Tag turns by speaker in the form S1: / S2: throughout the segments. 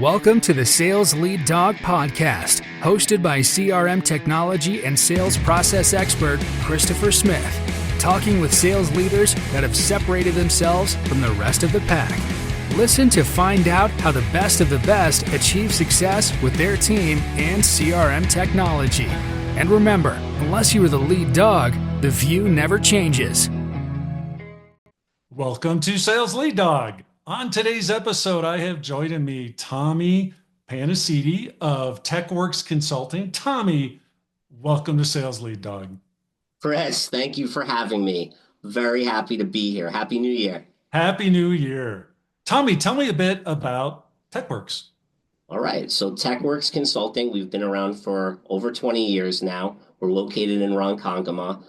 S1: Welcome to the Sales Lead Dog Podcast, hosted by CRM technology and sales process expert Christopher Smith, talking with sales leaders that have separated themselves from the rest of the pack. Listen to find out how the best of the best achieve success with their team and CRM technology. And remember, unless you are the lead dog, the view never changes.
S2: Welcome to Sales Lead Dog. On today's episode, I have joining me Tommy Panissidi of Techworks Consulting. Tommy, welcome to Sales Lead Dog.
S3: Chris, thank you for having me. Very happy to be here. Happy New Year.
S2: Happy New Year. Tommy, tell me a bit about Techworks.
S3: All right. So Techworks Consulting, we've been around for over 20 years now. We're located in Ronkonkoma.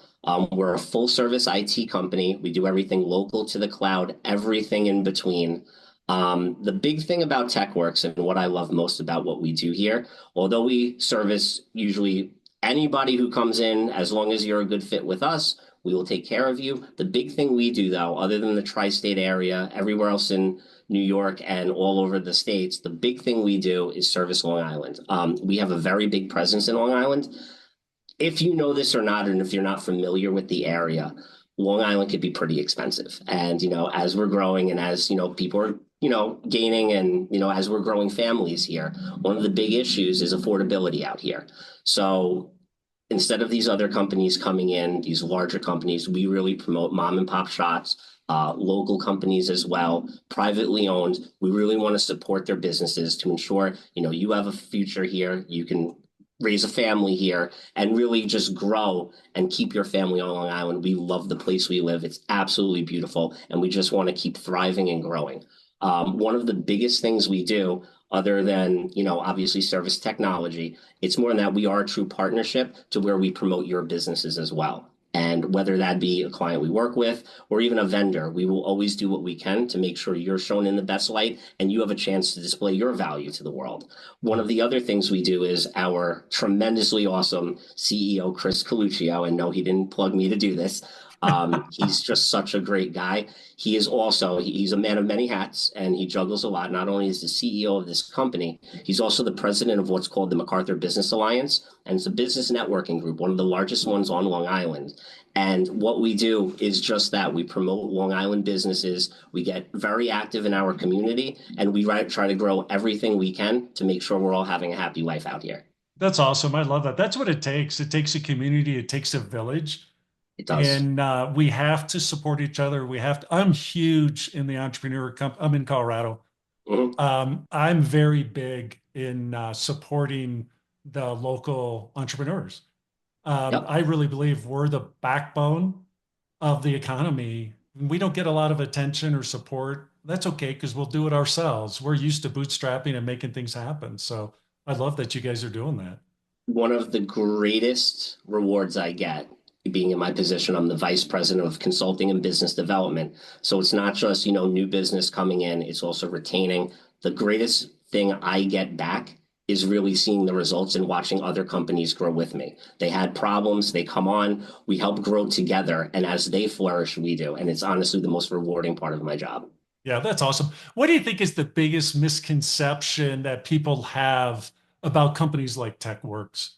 S3: We're a full service IT company. We do everything local to the cloud, everything in between. The big thing about Techworks and what I love most about what we do here, although we service usually anybody who comes in, as long as you're a good fit with us, we will take care of you. The big thing we do, though, other than the tri-state area, everywhere else in New York and all over the states, the big thing we do is service Long Island. We have a very big presence in Long Island. If you know this or not, and if you're not familiar with the area, Long Island could be pretty expensive. And, as we're growing and as, people are, gaining and, as we're growing families here, one of the big issues is affordability out here. So instead of these other companies coming in, these larger companies, we really promote mom and pop shops, local companies as well, privately owned. We really want to support their businesses to ensure, you have a future here, you can raise a family here and really just grow and keep your family on Long Island. We love the place we live. It's absolutely beautiful. And we just want to keep thriving and growing. One of the biggest things we do, other than, obviously service technology, it's more than that. We are a true partnership to where we promote your businesses as well. And whether that be a client we work with or even a vendor, we will always do what we can to make sure you're shown in the best light and you have a chance to display your value to the world. One of the other things we do is our tremendously awesome CEO, Chris Coluccio, and no, he didn't plug me to do this. He's just such a great guy. He's a man of many hats and he juggles a lot. Not only is the CEO of this company, he's also the president of what's called the MacArthur Business Alliance. And it's a business networking group, one of the largest ones on Long Island. And what we do is just that. We promote Long Island businesses. We get very active in our community and we try to grow everything we can to make sure we're all having a happy life out here.
S2: That's awesome. I love that. That's what it takes. It takes a community. It takes a village.
S3: It does.
S2: And we have to support each other. I'm huge in the entrepreneur I'm in Colorado.
S3: Mm-hmm.
S2: I'm very big in supporting the local entrepreneurs.
S3: Yep.
S2: I really believe we're the backbone of the economy. We don't get a lot of attention or support. That's okay, because we'll do it ourselves. We're used to bootstrapping and making things happen. So I love that you guys are doing that.
S3: One of the greatest rewards I get being in my position, I'm the vice president of consulting and business development. So it's not just, new business coming in, it's also retaining. The greatest thing I get back is really seeing the results and watching other companies grow with me. They had problems, they come on, we help grow together. And as they flourish, we do. And it's honestly the most rewarding part of my job.
S2: Yeah, that's awesome. What do you think is the biggest misconception that people have about companies like Techworks?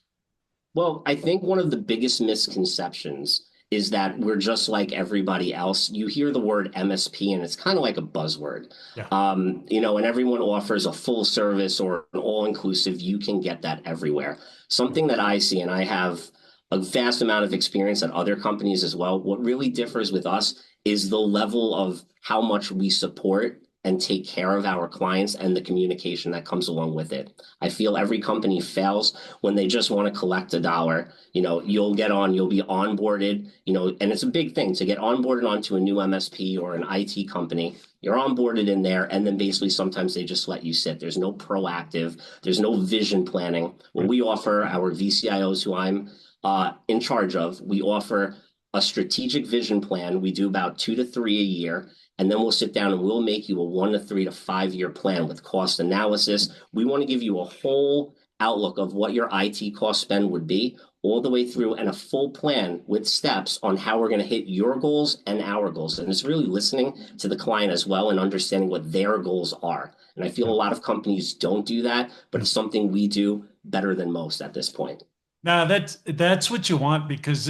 S3: Well, I think one of the biggest misconceptions is that we're just like everybody else. You hear the word MSP and it's kind of like a buzzword.
S2: Yeah.
S3: And everyone offers a full service or an all-inclusive. You can get that everywhere. Something that I see, and I have a vast amount of experience at other companies as well. What really differs with us is the level of how much we support and take care of our clients and the communication that comes along with it. I feel every company fails when they just want to collect a dollar. You'll be onboarded, and it's a big thing to get onboarded onto a new MSP or an IT company. You're onboarded in there, and then basically sometimes they just let you sit. There's no proactive, there's no vision planning. What we offer our VCIOs, who I'm in charge of, we offer a strategic vision plan. We do about 2 to 3 a year. And then we'll sit down and we'll make you a 1 to 3 to 5 year plan with cost analysis. We want to give you a whole outlook of what your IT cost spend would be, all the way through and a full plan with steps on how we're going to hit your goals and our goals. And it's really listening to the client as well and understanding what their goals are. And I feel a lot of companies don't do that, but it's something we do better than most at this point.
S2: Now that's what you want, because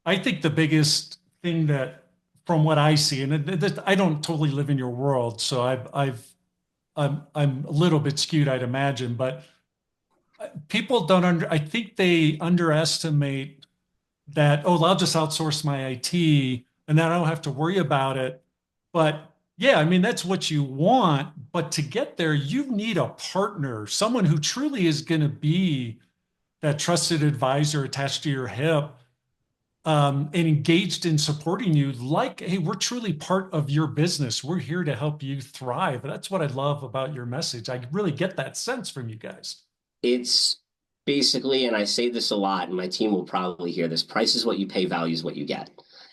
S2: I think the biggest thing that, from what I see, and I don't totally live in your world, so I'm a little bit skewed, I'd imagine, but people I think they underestimate that, oh, I'll just outsource my IT and then I don't have to worry about it. But yeah, I mean, that's what you want. But to get there, you need a partner, someone who truly is going to be that trusted advisor attached to your hip, and engaged in supporting you, like, hey, we're truly part of your business. We're here to help you thrive. That's what I love about your message. I really get that sense from you guys.
S3: It's basically, and I say this a lot, and my team will probably hear this, price is what you pay, value is what you get.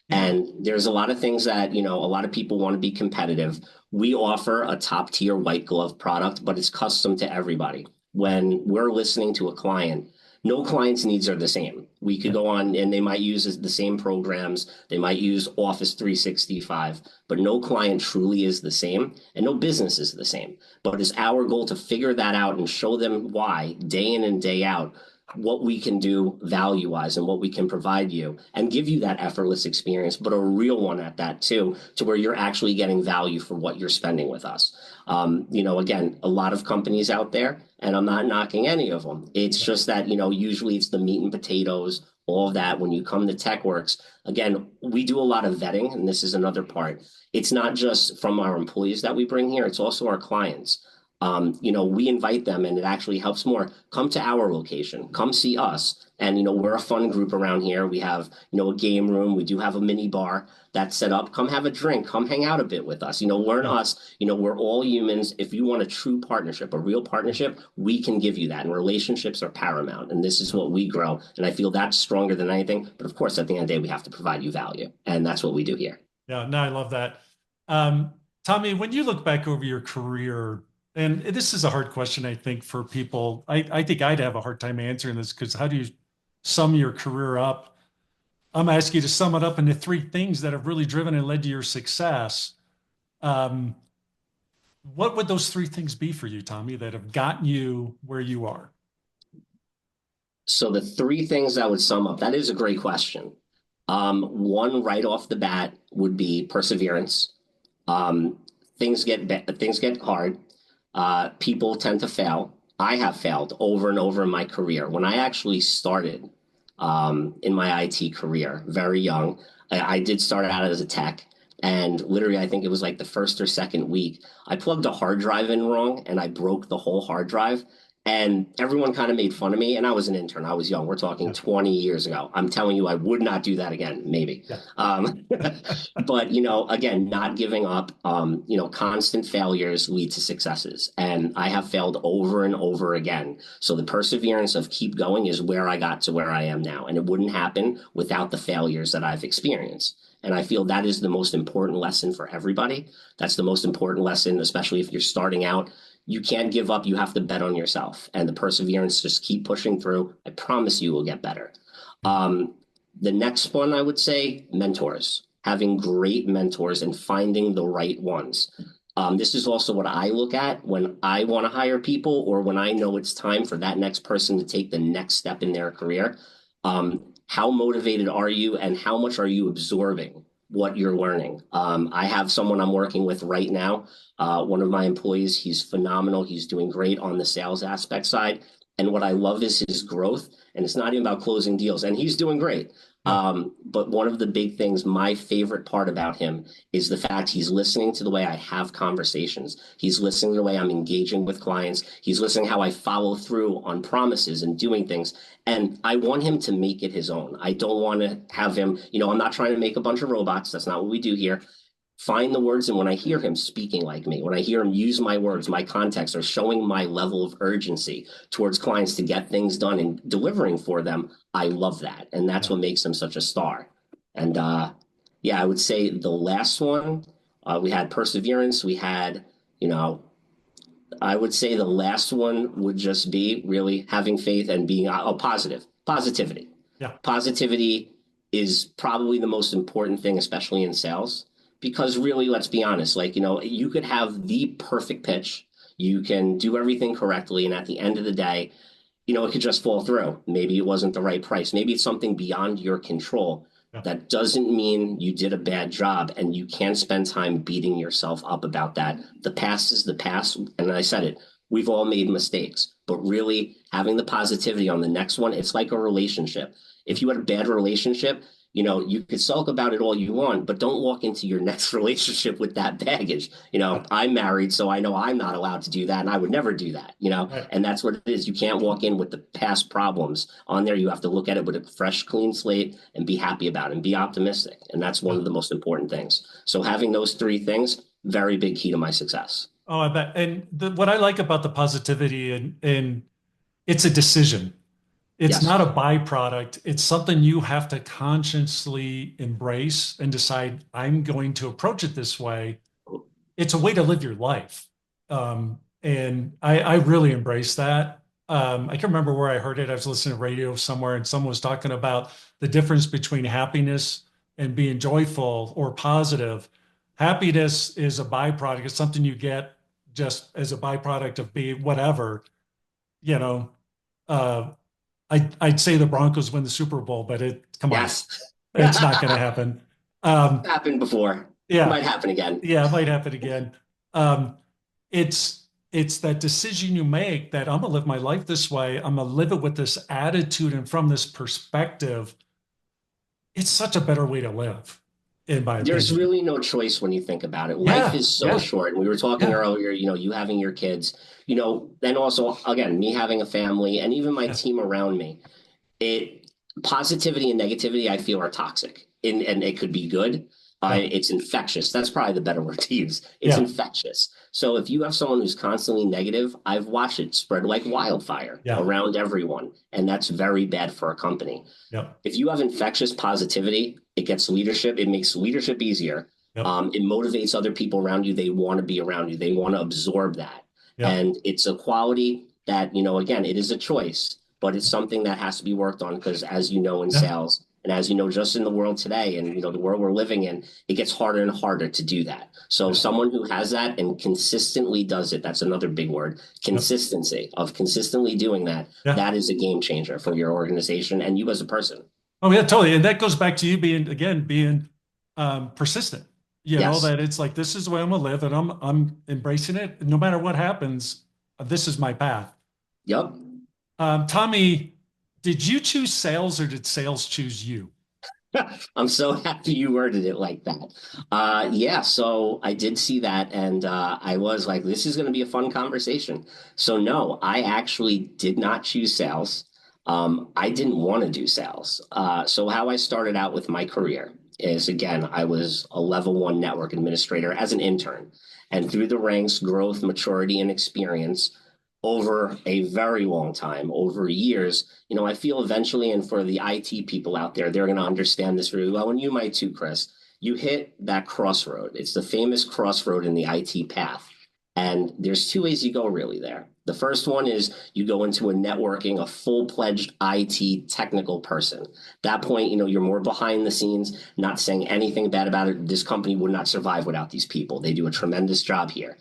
S3: And there's a lot of things that, a lot of people want to be competitive. We offer a top tier white glove product, but it's custom to everybody. When we're listening to a client, no client's needs are the same. We could go on and they might use the same programs. They might use Office 365, but no client truly is the same and no business is the same. But it's our goal to figure that out and show them why, day in and day out, what we can do value-wise and what we can provide you and give you that effortless experience, but a real one at that too, to where you're actually getting value for what you're spending with us. Again, a lot of companies out there, and I'm not knocking any of them. It's just that, usually it's the meat and potatoes, all of that. When you come to Techworks, again, we do a lot of vetting, and this is another part. It's not just from our employees that we bring here, it's also our clients. We invite them, and it actually helps more. Come to our location, come see us. And, we're a fun group around here. We have, a game room. We do have a mini bar that's set up. Come have a drink, come hang out a bit with us, learn us. We're all humans. If you want a true partnership, a real partnership, we can give you that. And relationships are paramount. And this is what we grow. And I feel that's stronger than anything. But of course, at the end of the day, we have to provide you value. And that's what we do here.
S2: Yeah, no, I love that. Tommy, when you look back over your career, and this is a hard question, I think, for people. I think I'd have a hard time answering this, because how do you sum your career up? I'm asking you to sum it up into three things that have really driven and led to your success. What would those three things be for you, Tommy, that have gotten you where you are?
S3: So the three things I would sum up, that is a great question. One right off the bat would be perseverance. Things get hard. People tend to fail. I have failed over and over in my career. When I actually started in my IT career, very young, I did start out as a tech. And literally, I think it was like the first or second week, I plugged a hard drive in wrong and I broke the whole hard drive. And everyone kind of made fun of me. And I was an intern. I was young. We're talking 20 years ago. I'm telling you, I would not do that again, maybe. But, again, not giving up, constant failures lead to successes. And I have failed over and over again. So the perseverance of keep going is where I got to where I am now. And it wouldn't happen without the failures that I've experienced. And I feel that is the most important lesson for everybody. That's the most important lesson, especially if you're starting out. You can't give up. You have to bet on yourself. And the perseverance, just keep pushing through. I promise you will get better. The next one, I would say, mentors. Having great mentors and finding the right ones. This is also what I look at when I want to hire people, or when I know it's time for that next person to take the next step in their career. How motivated are you, and how much are you absorbing what you're learning? I have someone I'm working with right now. One of my employees, he's phenomenal. He's doing great on the sales aspect side. And what I love is his growth. And it's not even about closing deals. And he's doing great. But one of the big things, my favorite part about him, is the fact he's listening to the way I have conversations. He's listening to the way I'm engaging with clients. He's listening how I follow through on promises and doing things. And I want him to make it his own. I don't want to have him, I'm not trying to make a bunch of robots. That's not what we do here. Find the words. And when I hear him speaking like me, when I hear him use my words, my context, or showing my level of urgency towards clients to get things done and delivering for them, I love that. And that's what makes him such a star. And I would say the last one, we had perseverance. We had, I would say the last one would just be really having faith and being positive Positivity.
S2: Yeah.
S3: Positivity is probably the most important thing, especially in sales, because really, let's be honest, like, you could have the perfect pitch, you can do everything correctly, and at the end of the day, it could just fall through. Maybe it wasn't the right price. Maybe it's something beyond your control.
S2: Yeah.
S3: That doesn't mean you did a bad job, and you can't spend time beating yourself up about that. The past is the past. And I said it, we've all made mistakes, but really having the positivity on the next one, it's like a relationship. If you had a bad relationship, you could sulk about it all you want, but don't walk into your next relationship with that baggage. I'm married, so I know I'm not allowed to do that, and I would never do that,
S2: Right.
S3: and that's what it is. You can't walk in with the past problems on there. You have to look at it with a fresh, clean slate and be happy about it and be optimistic. And that's one of the most important things. So having those three things, very big key to my success.
S2: Oh, I bet. And what I like about the positivity and it's a decision. It's
S3: Yes.
S2: not a byproduct. It's something you have to consciously embrace and decide, I'm going to approach it this way. It's a way to live your life. And I really embrace that. I can remember where I heard it. I was listening to radio somewhere and someone was talking about the difference between happiness and being joyful or positive. Happiness is a byproduct. It's something you get just as a byproduct of being whatever, uh, I'd say the Broncos win the Super Bowl, but come on,
S3: Yes.
S2: it's not going to happen.
S3: Happened before.
S2: Yeah.
S3: Might happen again.
S2: Yeah, it might happen again. It's that decision you make that I'm gonna live my life this way. I'm gonna live it with this attitude and from this perspective. It's such a better way to live, in my
S3: There's
S2: opinion.
S3: really no choice when you think about it.
S2: Yeah,
S3: Life is so
S2: yeah.
S3: short. And we were talking
S2: Yeah.
S3: earlier, you having your kids, then also, again, me having a family and even my
S2: Yeah.
S3: team around me. It Positivity and negativity, I feel, are toxic, and it could be good.
S2: Yeah.
S3: It's infectious. That's probably the better word to use. It's
S2: Yeah.
S3: infectious. So if you have someone who's constantly negative, I've watched it spread like wildfire
S2: Yeah.
S3: around everyone, and that's very bad for a company.
S2: Yep.
S3: If you have infectious positivity, it gets leadership. It makes leadership easier.
S2: Yep.
S3: It motivates other people around you. They want to be around you. They want to absorb that.
S2: Yep.
S3: And it's a quality that, again, it is a choice, but it's something that has to be worked on because, as you know, in
S2: Yeah.
S3: sales, and as you know, just in the world today and, the world we're living in, it gets harder and harder to do that. So
S2: Yeah.
S3: someone who has that and consistently does it, that's another big word, consistency of consistently doing that.
S2: Yeah.
S3: That is a game changer for your organization and you as a person.
S2: Oh yeah, totally. And that goes back to you being persistent.
S3: Yes.
S2: That it's like, this is the way I'm gonna live and I'm embracing it. No matter what happens, this is my path.
S3: Yep.
S2: Tommy, did you choose sales or did sales choose you?
S3: I'm so happy you worded it like that. Yeah, so I did see that and I was like, this is going to be a fun conversation. So no, I actually did not choose sales. I didn't want to do sales. So how I started out with my career is, again, I was a level 1 network administrator as an intern. And through the ranks, growth, maturity, and experience, over a very long time, over years, I feel eventually, and for the IT people out there, they're going to understand this really well. And you might too, Chris, you hit that crossroad. It's the famous crossroad in the IT path. And there's two ways you go really there. The first one is you go into a networking, a full-fledged IT technical person. At that point, you're more behind the scenes, not saying anything bad about it. This company would not survive without these people. They do a tremendous job here.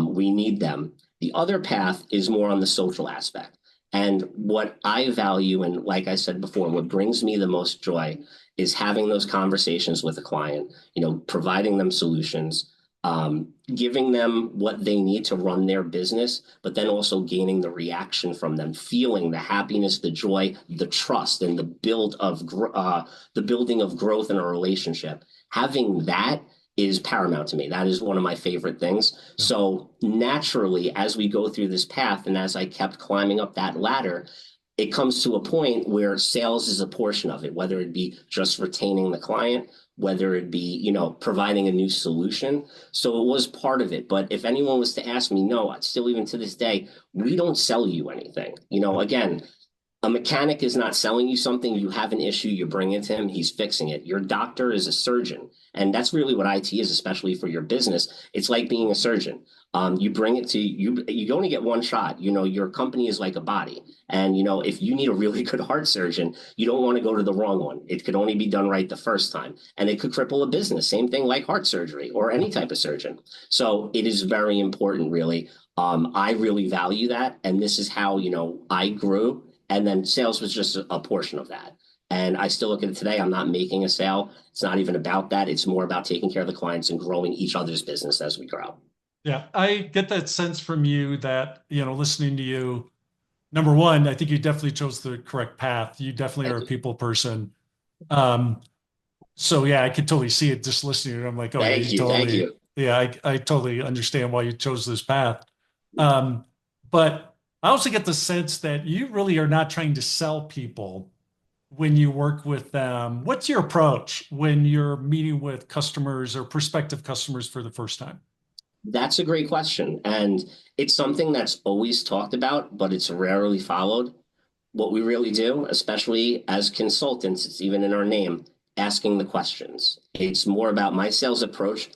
S3: We need them. The other path is more on the social aspect. And what I value, and like I said before, what brings me the most joy is having those conversations with a client, providing them solutions, giving them what they need to run their business, but then also gaining the reaction from them, feeling the happiness, the joy, the trust, and the building of growth in a relationship. Having that is paramount to me. That is one of my favorite things. Yeah. So naturally, as we go through this path and as I kept climbing up that ladder, it comes to a point where sales is a portion of it, whether it be just retaining the client, whether it be, providing a new solution. So it was part of it. But if anyone was to ask me, no, still even to this day, we don't sell you anything. Again, A mechanic is not selling you something. You have an issue, you bring it to him, he's fixing it. Your doctor is a surgeon. And that's really what IT is, especially for your business. It's like being a surgeon. You bring it to you, you only get one shot. Your company is like a body. And, if you need a really good heart surgeon, you don't want to go to the wrong one. It could only be done right the first time. And it could cripple a business. Same thing like heart surgery or any type of surgeon. So it is very important, really. I really value that. And this is how, I grew. And then sales was just a portion of that. And I still look at it today. I'm not making a sale. It's not even about that. It's more about taking care of the clients and growing each other's business as we grow.
S2: Yeah, I get that sense from you that, listening to you, number one, I think you definitely chose the correct path. You definitely are a people person. So yeah, I could totally see it just listening to you. I'm like, oh,
S3: Thank you. Thank you.
S2: Yeah, I totally understand why you chose this path. But I also get the sense that you really are not trying to sell people when you work with them. What's your approach when you're meeting with customers or prospective customers for the first time?
S3: That's a great question. And it's something that's always talked about, but it's rarely followed. What we really do, especially as consultants, it's even in our name, asking the questions. It's more about my sales approach.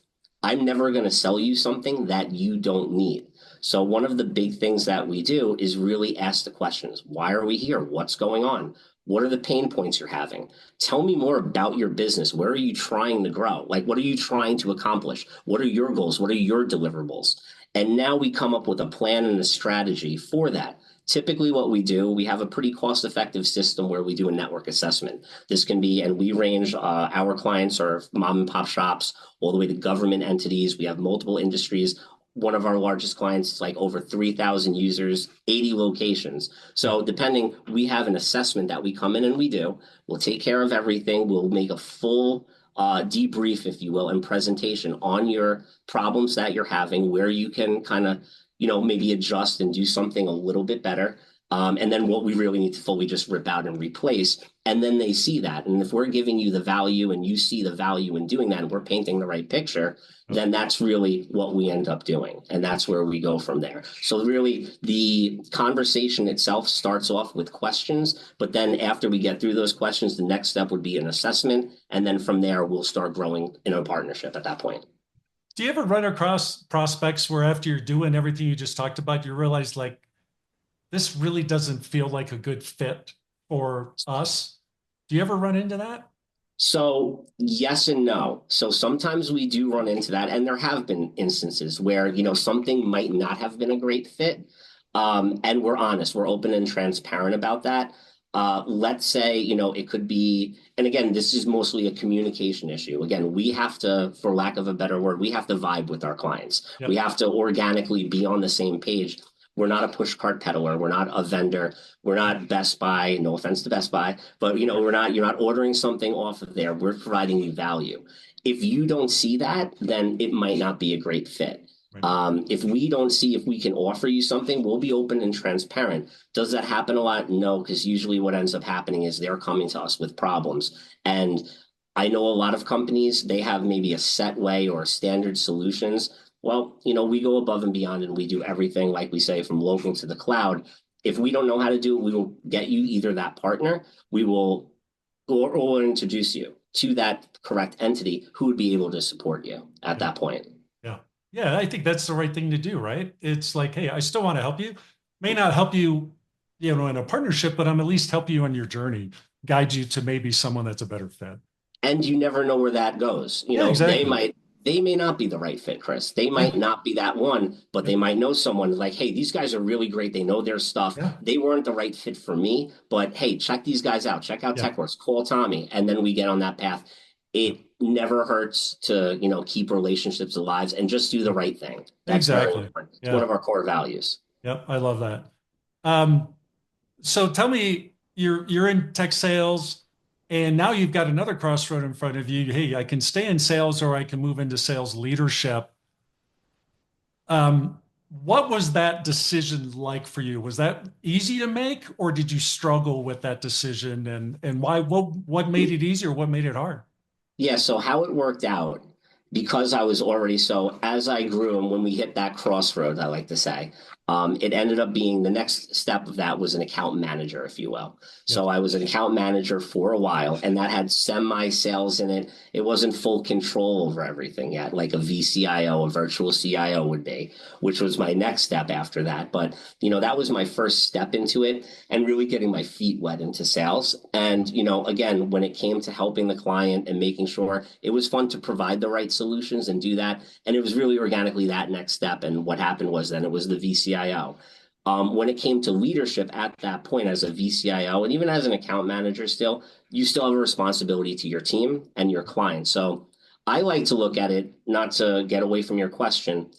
S3: I'm never going to sell you something that you don't need. So one of the big things that we do is really ask the questions. Why are we here? What's going on? What are the pain points you're having? Tell me more about your business. Where are you trying to grow? Like, what are you trying to accomplish? What are your goals? What are your deliverables? And now we come up with a plan and a strategy for that. Typically what we do, we have a pretty cost-effective system where we do a network assessment. This can be, and we range our clients are mom and pop shops all the way to government entities. We have multiple industries. One of our largest clients is like over 3,000 users, 80 locations. So depending, we have an assessment that we come in and we do. We'll take care of everything. We'll make a full debrief, if you will, and presentation on your problems that you're having, where you can kind of, maybe adjust and do something a little bit better. And then what we really need to fully just rip out and replace. And then they see that. And if we're giving you the value and you see the value in doing that, and we're painting the right picture, then that's really what we end up doing. And that's where we go from there. So really the conversation itself starts off with questions, but then after we get through those questions, the next step would be an assessment. And then from there, we'll start growing in a partnership at that point.
S2: Do you ever run across prospects where after you're doing everything you just talked about, you realize like, this really doesn't feel like a good fit for us? Do you ever run into that?
S3: So yes and no. So sometimes we do run into that. And there have been instances where, something might not have been a great fit. And we're honest, we're open and transparent about that. Let's say, it could be, and again, this is mostly a communication issue. Again, we have to, for lack of a better word, we have to vibe with our clients. Yep. We have to organically be on the same page. We're not a push cart peddler. We're not a vendor. We're not Best Buy. No offense to Best Buy, but you're not ordering something off of there. We're providing you value. If you don't see that, then it might not be a great fit. Right. If we don't see if we can offer you something, we'll be open and transparent. Does that happen a lot? No, because usually what ends up happening is they're coming to us with problems. And I know a lot of companies, they have maybe a set way or standard solutions. Well, we go above and beyond and we do everything, like we say, from local to the cloud. If we don't know how to do it, we will get you either that partner, we will, or we'll introduce you to that correct entity who would be able to support you at that point.
S2: Yeah. Yeah, I think that's the right thing to do, right? It's like, hey, I still want to help you. May not help you, in a partnership, but I'm at least help you on your journey, guide you to maybe someone that's a better fit.
S3: And you never know where that goes. Exactly. They may not be the right fit, Chris. They might not be that one, but they might know someone like, hey, these guys are really great. They know their stuff. Yeah. They weren't the right fit for me, but hey, check these guys out. Check out Techworks. Call Tommy. And then we get on that path. It never hurts to, keep relationships alive and just do the right thing. That's exactly. It's one of our core values.
S2: Yep. I love that. So tell me, you're in tech sales. And now you've got another crossroad in front of you. Hey, I can stay in sales or I can move into sales leadership. What was that decision like for you? Was that easy to make, or did you struggle with that decision? And why? What made it easier? What made it hard?
S3: Yeah, so how it worked out, because I was already, so as I grew and when we hit that crossroad, I like to say, It ended up being the next step of that was an account manager, if you will.
S2: Yeah.
S3: So I was an account manager for a while, and that had semi-sales in it. It wasn't full control over everything yet, like a VCIO, a virtual CIO would be, which was my next step after that. But, that was my first step into it and really getting my feet wet into sales. And, again, when it came to helping the client and making sure it was fun to provide the right solutions and do that. And it was really organically that next step. And what happened was then it was the VCIO. When it came to leadership at that point as a VCIO and even as an account manager still, you still have a responsibility to your team and your clients. So I like to look at it, not to get away from your question,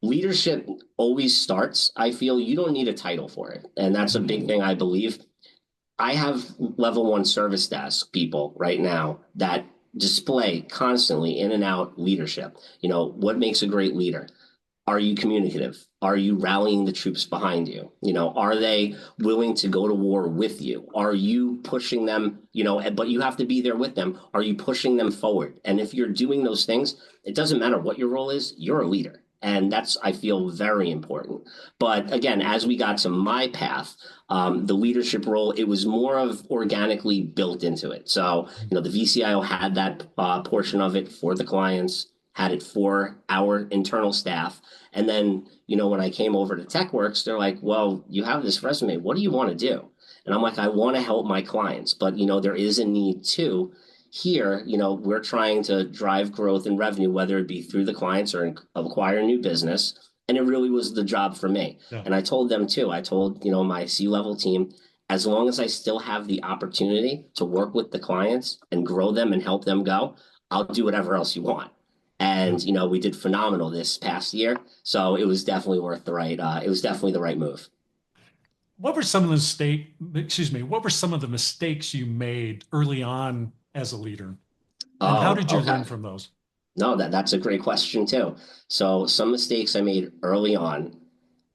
S3: leadership always starts, I feel you don't need a title for it. And that's a big thing I believe. I have level 1 service desk people right now that display constantly in and out leadership. What makes a great leader? Are you communicative? Are you rallying the troops behind you? Are they willing to go to war with you? Are you pushing them, but you have to be there with them. Are you pushing them forward? And if you're doing those things, it doesn't matter what your role is, you're a leader. And that's, I feel, very important. But again, as we got to my path, the leadership role, it was more of organically built into it. So, the VCIO had that portion of it for the clients, had it for our internal staff. And then, when I came over to Techworks, they're like, well, you have this resume. What do you want to do? And I'm like, I want to help my clients, but, there is a need too. Here, we're trying to drive growth and revenue, whether it be through the clients or acquire new business. And it really was the job for me. Yeah. And I told them too, I told, my C-level team, as long as I still have the opportunity to work with the clients and grow them and help them go, I'll do whatever else you want. And, we did phenomenal this past year. So it was definitely it was definitely the right move.
S2: What were some of the mistakes you made early on as a leader? And how did you learn from those?
S3: No, that's a great question too. So some mistakes I made early on,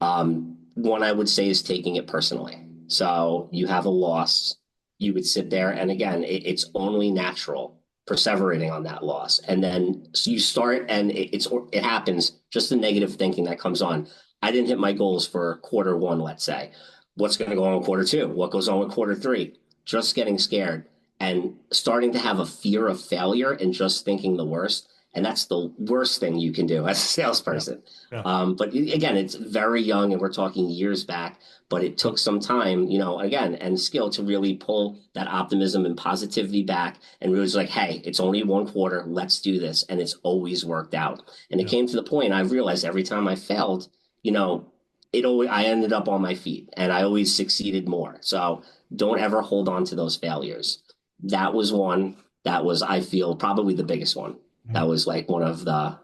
S3: one I would say is taking it personally. So you have a loss, you would sit there, and again, it's only natural perseverating on that loss. And then so you start and it happens, just the negative thinking that comes on. I didn't hit my goals for Q1, let's say. What's going to go on in Q2? What goes on with Q3? Just getting scared and starting to have a fear of failure and just thinking the worst. And that's the worst thing you can do as a salesperson. Yeah. Yeah. But again, it's very young and we're talking years back, but it took some time, again, and skill to really pull that optimism and positivity back and really was like, hey, it's only one quarter. Let's do this. And it's always worked out. And it came to the point I realized every time I failed, I ended up on my feet and I always succeeded more. So don't ever hold on to those failures. That was one that was, I feel, probably the biggest one. That was like one of the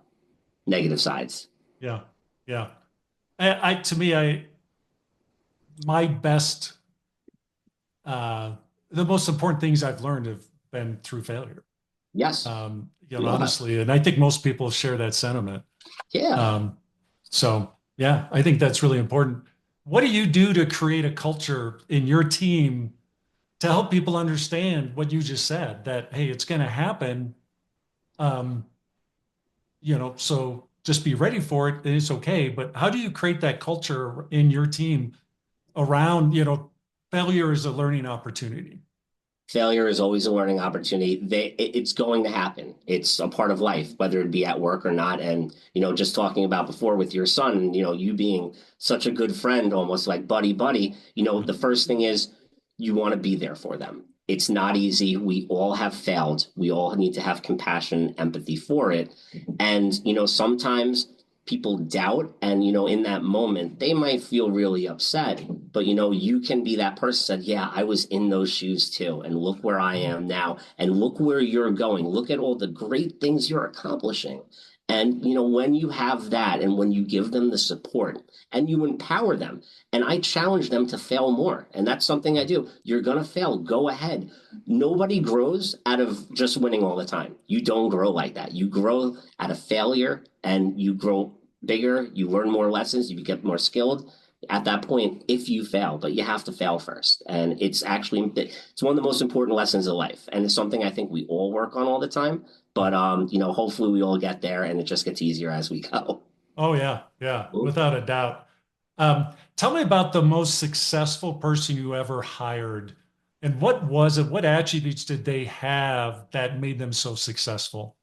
S3: negative sides.
S2: Yeah. Yeah. My best, the most important things I've learned have been through failure.
S3: Yes.
S2: Honestly, and I think most people share that sentiment.
S3: Yeah.
S2: Yeah, I think that's really important. What do you do to create a culture in your team to help people understand what you just said, that, hey, it's going to happen. So just be ready for it. And it's okay. But how do you create that culture in your team around, failure is a learning opportunity?
S3: Failure is always a learning opportunity. It's going to happen. It's a part of life, whether it be at work or not. And, just talking about before with your son, you being such a good friend, almost like buddy, the first thing is you want to be there for them. It's not easy. We all have failed. We all need to have compassion, empathy for it. And, sometimes people doubt and, in that moment, they might feel really upset. But, you can be that person that, yeah, I was in those shoes too. And look where I am now. And look where you're going. Look at all the great things you're accomplishing. And, when you have that and when you give them the support and you empower them, and I challenge them to fail more. And that's something I do. You're going to fail. Go ahead. Nobody grows out of just winning all the time. You don't grow like that. You grow out of failure and you grow bigger. You learn more lessons. You get more skilled at that point if you fail, but you have to fail first. And it's one of the most important lessons of life. And it's something I think we all work on all the time. But, hopefully we all get there and it just gets easier as we go.
S2: Oh, yeah. Yeah. Without a doubt. Tell me about the most successful person you ever hired, and what was it? What attributes did they have that made them so successful?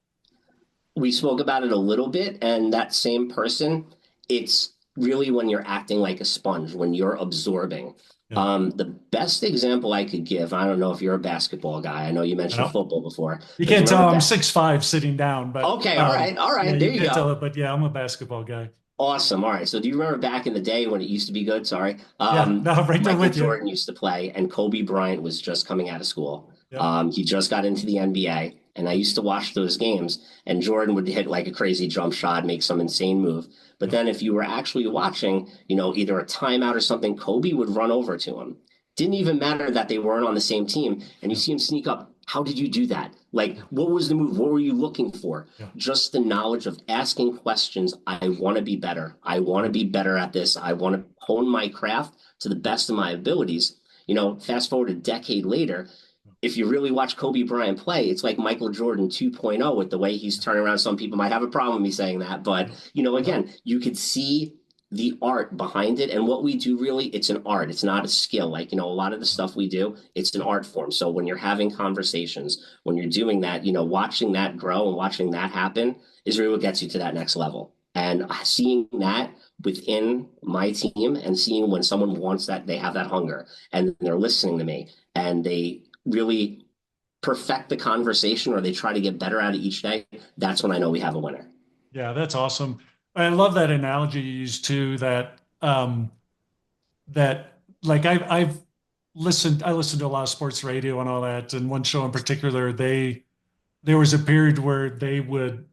S3: We spoke about it a little bit, and that same person, it's really when you're acting like a sponge, when you're absorbing.
S2: Yeah.
S3: The best example I could give, I don't know if you're a basketball guy. I know you mentioned
S2: No,
S3: football before,
S2: you
S3: but do
S2: can't
S3: you
S2: tell
S3: remember
S2: I'm
S3: back?
S2: 6'5" sitting down, but
S3: Okay, all
S2: yeah,
S3: right, there
S2: you
S3: you
S2: can't tell
S3: go.
S2: it. But yeah, I'm a basketball guy.
S3: Awesome. All right. So do you remember back in the day when it used to be good? Sorry.
S2: Yeah, no, I'm right there
S3: Michael
S2: with you.
S3: Jordan used to play, and Kobe Bryant was just coming out of school.
S2: Yep.
S3: He just got into the NBA, and I used to watch those games, and Jordan would hit like a crazy jump shot, make some insane move. But
S2: Yep.
S3: then if you were actually watching, either a timeout or something, Kobe would run over to him. Didn't even matter that they weren't on the same team, and you
S2: Yeah.
S3: see him sneak up. How did you do that? Like, what was the move? What were you looking for?
S2: Yeah.
S3: Just the knowledge of asking questions. I want to be better. I want to be better at this. I want to hone my craft to the best of my abilities. Fast forward a decade later, if you really watch Kobe Bryant play, it's like Michael Jordan 2.0 with the way he's turning around. Some people might have a problem with me saying that, but
S2: Yeah. Yeah.
S3: again, you could see the art behind it. And what we do really, it's an art. It's not a skill. Like, a lot of the stuff we do, it's an art form. So when you're having conversations, when you're doing that, watching that grow and watching that happen is really what gets you to that next level. And seeing that within my team and seeing when someone wants that, they have that hunger and they're listening to me and they really perfect the conversation or they try to get better at it each day, that's when I know we have a winner.
S2: Yeah, that's awesome. I love that analogy you used too, that like I've I listened to a lot of sports radio and all that. And one show in particular, there was a period where they would,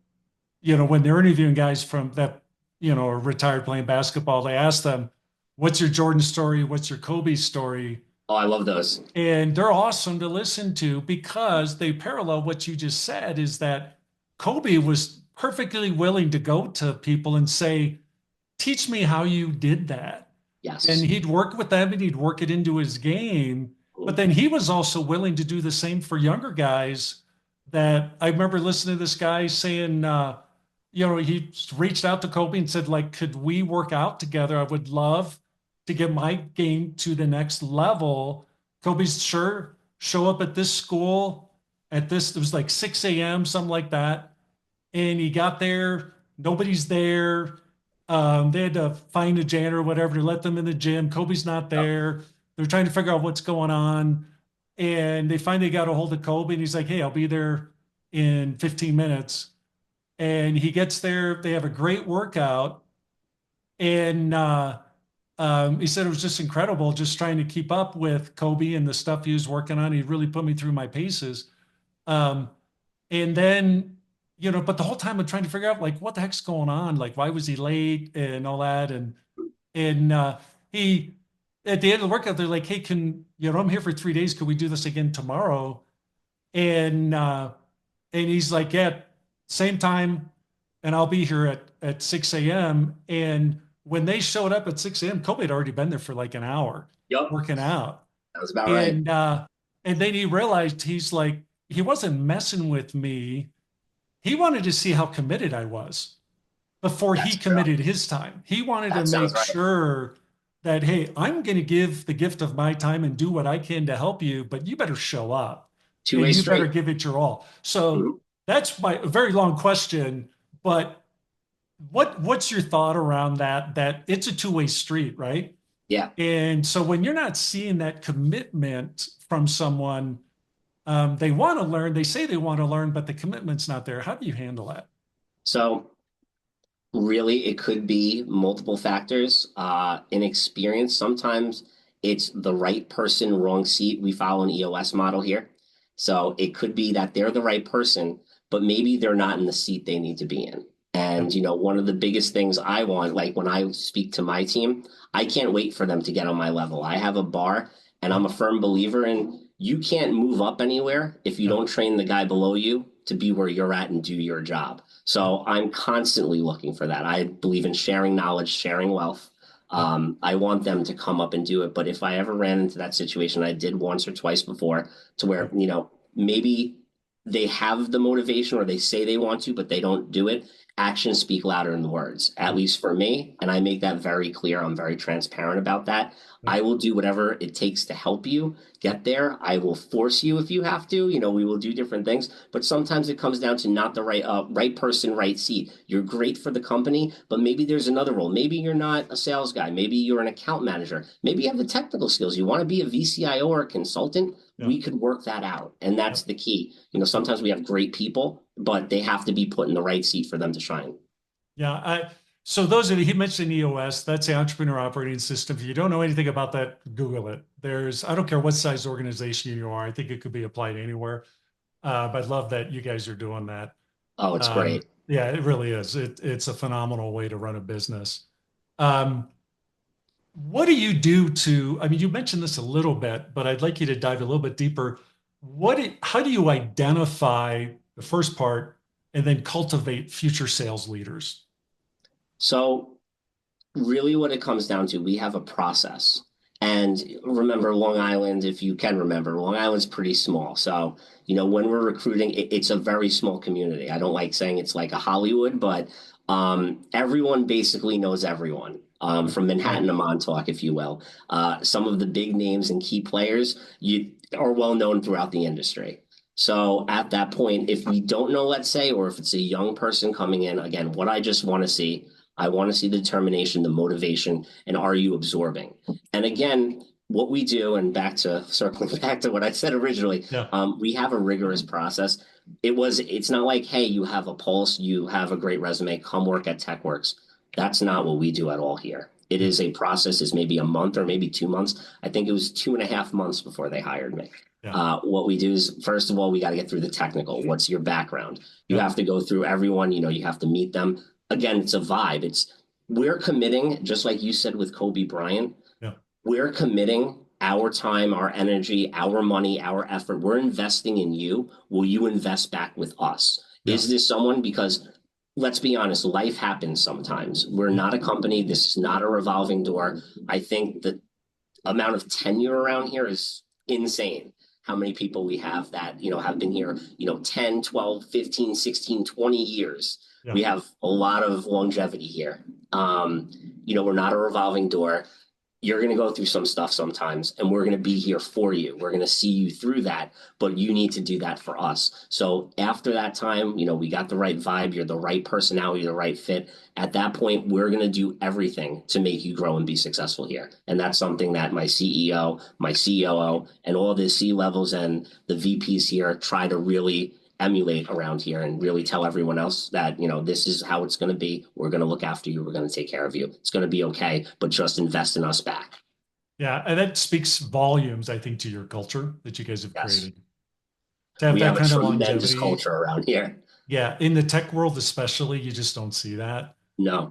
S2: when they're interviewing guys from that, are retired playing basketball, they ask them, what's your Jordan story? What's your Kobe story?
S3: Oh, I love those.
S2: And they're awesome to listen to because they parallel what you just said is that Kobe was perfectly willing to go to people and say, teach me how you did that. And
S3: Yes.
S2: he'd work with them and he'd work it into his game. But then he was also willing to do the same for younger guys. That I remember listening to this guy saying, he reached out to Kobe and said, like, could we work out together? I would love to get my game to the next level. Kobe's sure show up at this school at this, it was like 6 a.m., something like that. And he got there, nobody's there. They had to find a janitor or whatever to let them in the gym. Kobe's not
S3: Yep.
S2: there. They're trying to figure out what's going on. And they finally got a hold of Kobe and he's like, hey, I'll be there in 15 minutes. And he gets there. They have a great workout. And he said it was just incredible just trying to keep up with Kobe and the stuff he was working on. He really put me through my paces. Um, and then, but the whole time I'm trying to figure out like what the heck's going on? Like, why was he late and all that? And he at the end of the workout, they're like, hey, I'm here for 3 days. Could we do this again tomorrow? And he's like, yeah, same time, and I'll be here at 6 a.m. And when they showed up at 6 a.m., Kobe had already been there for like an hour
S3: Yep.
S2: working out.
S3: That was about right.
S2: And then he realized he's like, he wasn't messing with me. He wanted to see how committed I was before he
S3: That's true.
S2: committed his time. He wanted to
S3: That sounds
S2: make
S3: right.
S2: sure that, hey, I'm going to give the gift of my time and do what I can to help you, but you better show up
S3: Two-way
S2: and you better
S3: street.
S2: give it your all. So
S3: Mhm.
S2: that's my very long question, but what's your thought around that? That it's a two-way street, right?
S3: Yeah.
S2: And so when you're not seeing that commitment from someone, they want to learn, they say they want to learn, but the commitment's not there. How do you handle that?
S3: So really, it could be multiple factors. Inexperience, sometimes it's the right person, wrong seat. We follow an EOS model here. So it could be that they're the right person, but maybe they're not in the seat they need to be in.
S2: Yeah.
S3: And, one of the biggest things I want, like when I speak to my team, I can't wait for them to get on my level. I have a bar, and I'm a firm believer in you can't move up anywhere if you
S2: Yeah.
S3: don't train the guy below you to be where you're at and do your job. So I'm constantly looking for that. I believe in sharing knowledge, sharing wealth.
S2: Yeah.
S3: I want them to come up and do it. But if I ever ran into that situation, I did once or twice before, to where, maybe they have the motivation or they say they want to, but they don't do it. actions speak louder than words, at least for me. And I make that very clear. I'm very transparent about that.
S2: Yeah.
S3: I will do whatever it takes to help you get there. I will force you if you have to. We will do different things, but sometimes it comes down to not the right person, right seat. You're great for the company, but maybe there's another role. Maybe you're not a sales guy. Maybe you're an account manager. Maybe you have the technical skills. You want to be a VCIO or a consultant.
S2: Yeah.
S3: We could work that out. And that's the key. Sometimes we have great people, but they have to be put in the right seat for them to shine.
S2: Yeah. So those of you, he mentioned EOS, that's the Entrepreneur Operating System. If you don't know anything about that, Google it. I don't care what size organization you are. I think it could be applied anywhere. But I love that you guys are doing that.
S3: Oh, it's great.
S2: Yeah, it really is. It's a phenomenal way to run a business. What do you do you mentioned this a little bit, but I'd like you to dive a little bit deeper. How do you identify the first part and then cultivate future sales leaders?
S3: So really what it comes down to, we have a process. And remember, Long Island, if you can remember, Long Island's pretty small. So, when we're recruiting, it's a very small community. I don't like saying it's like a Hollywood, but everyone basically knows everyone, from Manhattan to Montauk, if you will. Some of the big names and key players are well known throughout the industry. So at that point, if we don't know, let's say, or if it's a young person coming in, again, what I just want to see, I want to see the determination, the motivation, and are you absorbing? And again, what we do, and circling back to what I said originally, we have a rigorous process. It's not like, hey, you have a pulse, you have a great resume, come work at Techworks. That's not what we do at all here. It is a process. It's maybe a month or maybe 2 months. I think it was 2.5 months before they hired me. Yeah. What we do is, first of all, we got to get through the technical. What's your background? You have to go through everyone, you have to meet them. Again, it's a vibe. We're committing, just like you said with Kobe Bryant, we're committing our time, our energy, our money, our effort. We're investing in you. Will you invest back with us? Yeah. Is this someone? Because let's be honest, life happens sometimes. We're not a company. This is not a revolving door. I think the amount of tenure around here is insane. How many people we have that, have been here, 10, 12, 15, 16, 20 years. Yeah. We have a lot of longevity here. We're not a revolving door. You're going to go through some stuff sometimes, and we're going to be here for you. We're going to see you through that, but you need to do that for us. So after that time, we got the right vibe. You're the right personality, the right fit. At that point, we're going to do everything to make you grow and be successful here. And that's something that my CEO, my COO, and all the C-levels and the VPs here try to really emulate around here and really tell everyone else that, this is how it's going to be. We're going to look after you. We're going to take care of you. It's going to be okay, but just invest in us back.
S2: Yeah. And that speaks volumes, I think, to your culture that you guys have created.
S3: To have that kind of longevity culture around here.
S2: Yeah. In the tech world, especially, you just don't see that.
S3: No.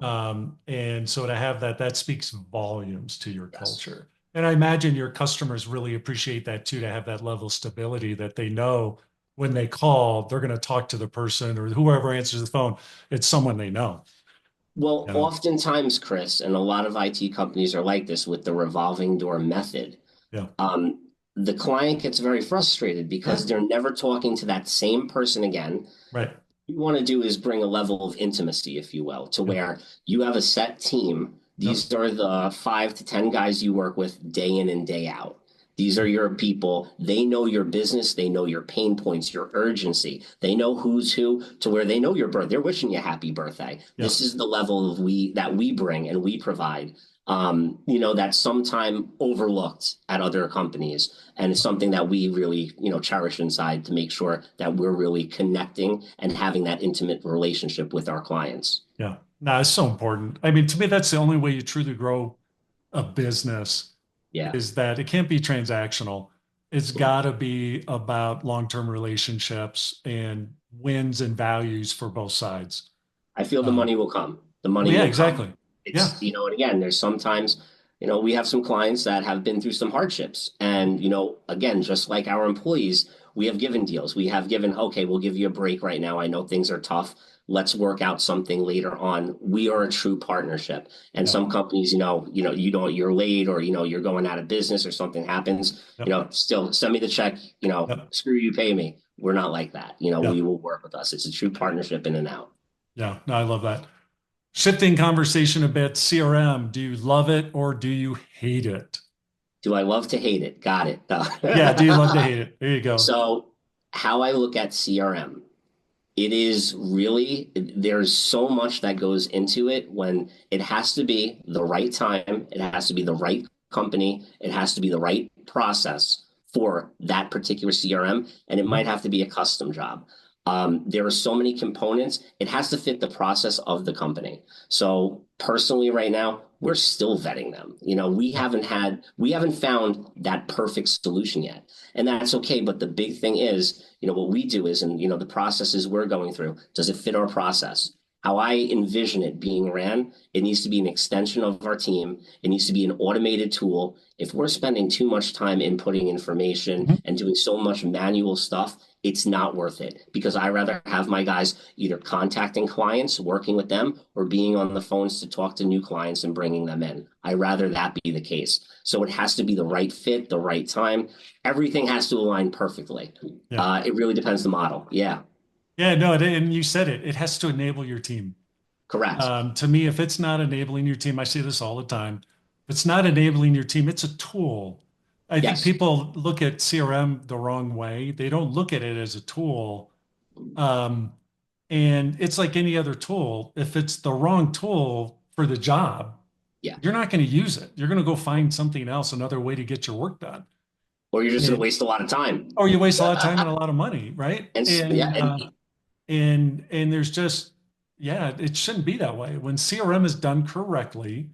S2: And so to have that speaks volumes to your culture. And I imagine your customers really appreciate that too, to have that level of stability that they know when they call, they're going to talk to the person or whoever answers the phone. It's someone they know.
S3: Well, oftentimes, Chris, and a lot of IT companies are like this with the revolving door method. Yeah. The client gets very frustrated because they're never talking to that same person again.
S2: Right.
S3: What you want to do is bring a level of intimacy, if you will, to where you have a set team. These are the 5 to 10 guys you work with day in and day out. These are your people. They know your business. They know your pain points, your urgency. They know who's who, to where they know your birth. They're wishing you happy birthday. Yeah. This is the level of that we bring and we provide, that's sometimes overlooked at other companies. And it's something that we really, cherish inside to make sure that we're really connecting and having that intimate relationship with our clients.
S2: Yeah, no, it's so important. I mean, to me, that's the only way you truly grow a business. Yeah. Is that it can't be transactional. It's got to be about long-term relationships and wins and values for both sides.
S3: I feel the money will come. The money will
S2: exactly.
S3: Come. It's, and again, there's sometimes, we have some clients that have been through some hardships. And, again, just like our employees, we have given deals. We have given, okay, we'll give you a break right now. I know things are tough. Let's work out something later on. We are a true partnership. And some companies, you're late or, you're going out of business or something happens, still send me the check, screw you, pay me. We're not like that. We will work with us. It's a true partnership in and out.
S2: Yeah, no, I love that. Shifting conversation a bit, CRM, do you love it or do you hate it?
S3: Do I love to hate it? Got it.
S2: Yeah, do you love to hate it? There you go.
S3: So, how I look at CRM, it is really, there's so much that goes into it when it has to be the right time, it has to be the right company, it has to be the right process for that particular CRM, and it
S2: Mhm.
S3: might have to be a custom job. There are so many components. It has to fit the process of the company. So personally, right now, we're still vetting them.
S2: Yeah.
S3: We haven't found that perfect solution yet, and that's okay. But the big thing is, what we do is, and the processes we're going through, does it fit our process? How I envision it being ran, it needs to be an extension of our team. It needs to be an automated tool. If we're spending too much time inputting information
S2: Mhm.
S3: and doing so much manual stuff, it's not worth it because I rather have my guys either contacting clients, working with them, or being on the phones to talk to new clients and bringing them in. I rather that be the case. So it has to be the right fit, the right time. Everything has to align perfectly.
S2: Yeah.
S3: It really depends the model. Yeah,
S2: Yeah, no, and you said it. It has to enable your team.
S3: correct.
S2: To me, if it's not enabling your team, I see this all the time. If it's not enabling your team, it's a tool. I think
S3: Yes.
S2: people look at CRM the wrong way. They don't look at it as a tool. Um, and it's like any other tool. If it's the wrong tool for the job,
S3: Yeah.
S2: you're not going to use it. You're going to go find something else, another way to get your work done.
S3: Or you're just going to
S2: And,
S3: waste a lot of time.
S2: or you waste a lot of time and a lot of money, right?
S3: Yeah,
S2: And there's just, yeah, it shouldn't be that way. When CRM is done correctly,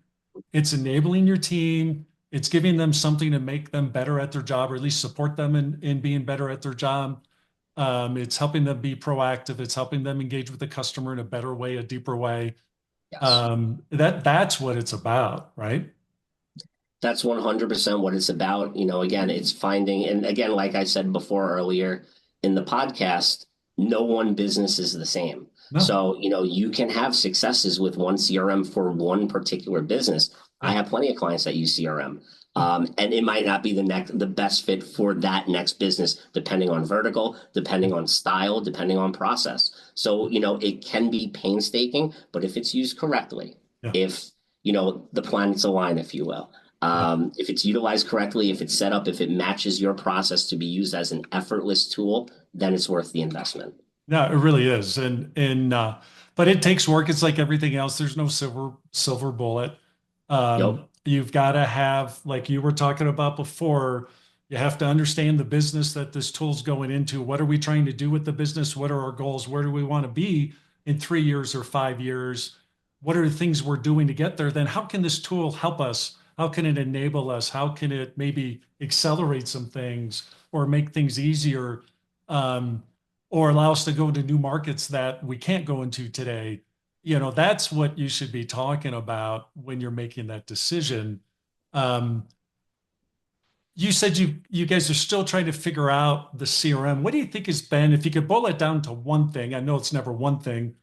S2: it's enabling your team, it's giving them something to make them better at their job, or at least support them in being better at their job. It's helping them be proactive, it's helping them engage with the customer in a better way, a deeper way.
S3: yes.
S2: That's what it's about, right?
S3: That's 100% what it's about. Again, it's finding, and again, like I said before earlier in the podcast, no one business is the same.
S2: No.
S3: So, you can have successes with one CRM for one particular business. I
S2: Yeah.
S3: have plenty of clients that use CRM.
S2: Yeah.
S3: And it might not be the best fit for that next business, depending on vertical, depending on style, depending on process. So, it can be painstaking, but if it's used correctly,
S2: Yeah.
S3: if, the planets align, if you will,
S2: Yeah.
S3: if it's utilized correctly, if it's set up, if it matches your process to be used as an effortless tool, then it's worth the investment.
S2: No, it really is. But it takes work. It's like everything else. There's no silver bullet.
S3: Yep.
S2: You've got to have, like you were talking about before, you have to understand the business that this tool's going into. What are we trying to do with the business? What are our goals? Where do we want to be in 3 years or 5 years? What are the things we're doing to get there? Then how can this tool help us? How can it enable us? How can it maybe accelerate some things or make things easier? Um, or allow us to go into new markets that we can't go into today. That's what you should be talking about when you're making that decision. Um, you said you guys are still trying to figure out the CRM. What do you think has been, if you could boil it down to one thing? I know it's never one thing,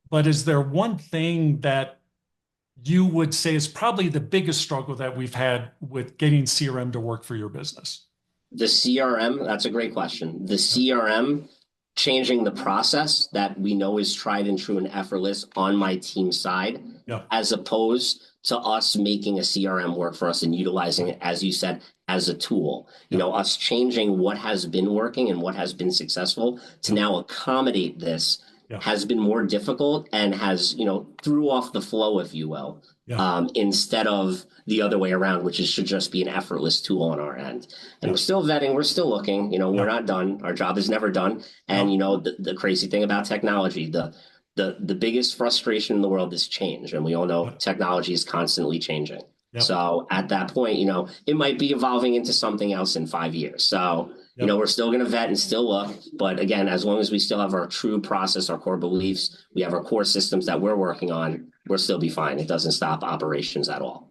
S2: but is there one thing that you would say is probably the biggest struggle that we've had with getting CRM to work for your business?
S3: The CRM, that's a great question. The CRM changing the process that we know is tried and true and effortless on my team side,
S2: Yeah.
S3: as opposed to us making a CRM work for us and utilizing it, as you said, as a tool.
S2: Yeah.
S3: Us changing what has been working and what has been successful to
S2: Yeah.
S3: now accommodate this
S2: Yeah.
S3: has been more difficult and has, threw off the flow, if you will,
S2: Yeah.
S3: instead of the other way around, which should just be an effortless tool on our end. And
S2: Yeah.
S3: we're still vetting, we're still looking, we're
S2: Yeah.
S3: not done. Our job is never done. And,
S2: No.
S3: the crazy thing about technology, the biggest frustration in the world is change. And we all know
S2: Yeah.
S3: technology is constantly changing.
S2: Yep.
S3: So at that point, it might be evolving into something else in 5 years. So,
S2: Yep.
S3: we're still going to vet and still look. But again, as long as we still have our true process, our core beliefs, we have our core systems that we're working on, we'll still be fine. It doesn't stop operations at all.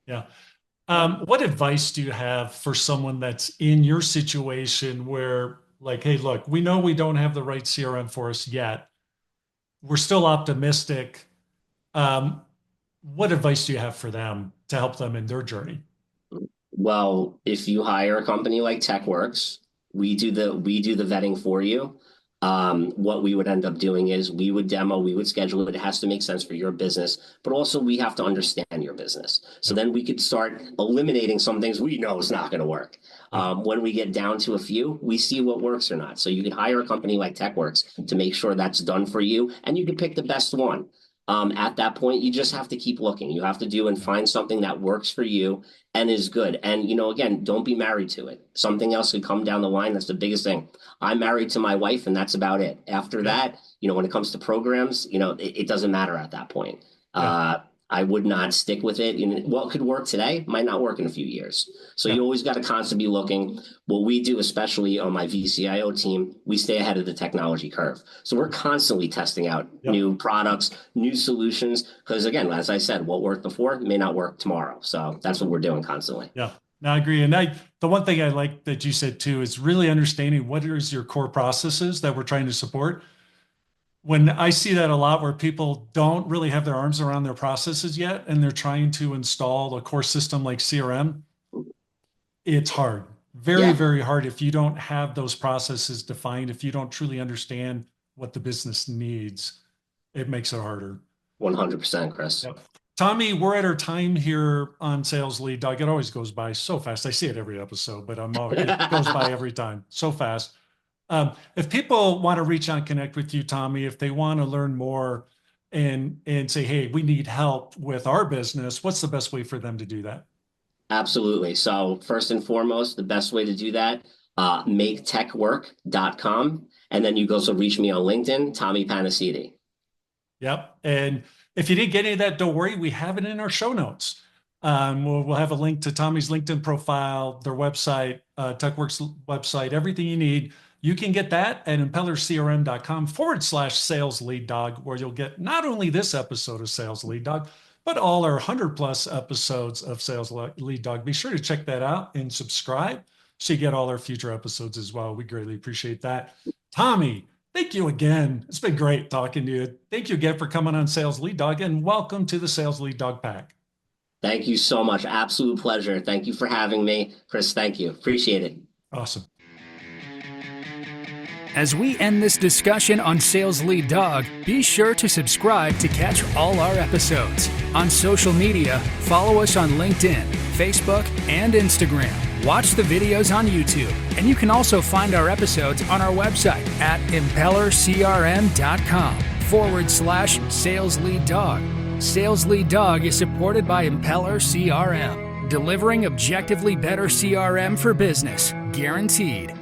S2: Yeah. What advice do you have for someone that's in your situation where, like, hey, look, we know we don't have the right CRM for us yet. We're still optimistic. Um, what advice do you have for them to help them in their journey?
S3: Well, if you hire a company like Techworks, we do the vetting for you. what we would end up doing is we would demo, we would schedule it. It has to make sense for your business, but also we have to understand your business. So then we could start eliminating some things we know is not going to work. When we get down to a few, we see what works or not. So you could hire a company like Techworks to make sure that's done for you, and you can pick the best one. At that point, you just have to keep looking. You have to do and find something that works for you and is good. And, again, don't be married to it. Something else could come down the line. That's the biggest thing. I'm married to my wife, and that's about it. After that, when it comes to programs, it doesn't matter at that point. I would not stick with it. What could work today might not work in a few years. So you always got to constantly be looking. What we do, especially on my VCIO team, we stay ahead of the technology curve. So we're constantly testing out new products, new solutions, because again, as I said, what worked before may not work tomorrow. So that's what we're doing constantly.
S2: Yeah, no, I agree. And the one thing I like that you said too is really understanding what is your core processes that we're trying to support. When I see that a lot where people don't really have their arms around their processes yet, and they're trying to install a core system like CRM, it's hard. Very, very hard if you don't have those processes defined, if you don't truly understand what the business needs, it makes it harder.
S3: 100%, Chris.
S2: Yep. Tommy, we're at our time here on Sales Lead Dog. It always goes by so fast. I see it every episode, but it goes by every time so fast. If people want to reach out and connect with you, Tommy, if they want to learn more and say, hey, we need help with our business, what's the best way for them to do that?
S3: Absolutely. So first and foremost, the best way to do that, maketechwork.com. And then you can also reach me on LinkedIn, Tommy Panissidi.
S2: Yep. And if you didn't get any of that, don't worry. We have it in our show notes. We'll have a link to Tommy's LinkedIn profile, their website, Techworks website, everything you need. You can get that at impellercrm.com/sales lead dog, where you'll get not only this episode of Sales Lead Dog, but all our 100+ episodes of Sales Lead Dog. Be sure to check that out and subscribe so you get all our future episodes as well. We greatly appreciate that. Tommy, thank you again. It's been great talking to you. Thank you again for coming on Sales Lead Dog, and welcome to the Sales Lead Dog Pack.
S3: Thank you so much. Absolute pleasure. Thank you for having me. Chris, thank you. Appreciate it.
S2: Awesome.
S1: As we end this discussion on Sales Lead Dog, be sure to subscribe to catch all our episodes. On social media, follow us on LinkedIn, Facebook, and Instagram. Watch the videos on YouTube, and you can also find our episodes on our website at impellercrm.com/Sales Lead Dog. Sales Lead Dog is supported by Impeller CRM, delivering objectively better CRM for business, guaranteed.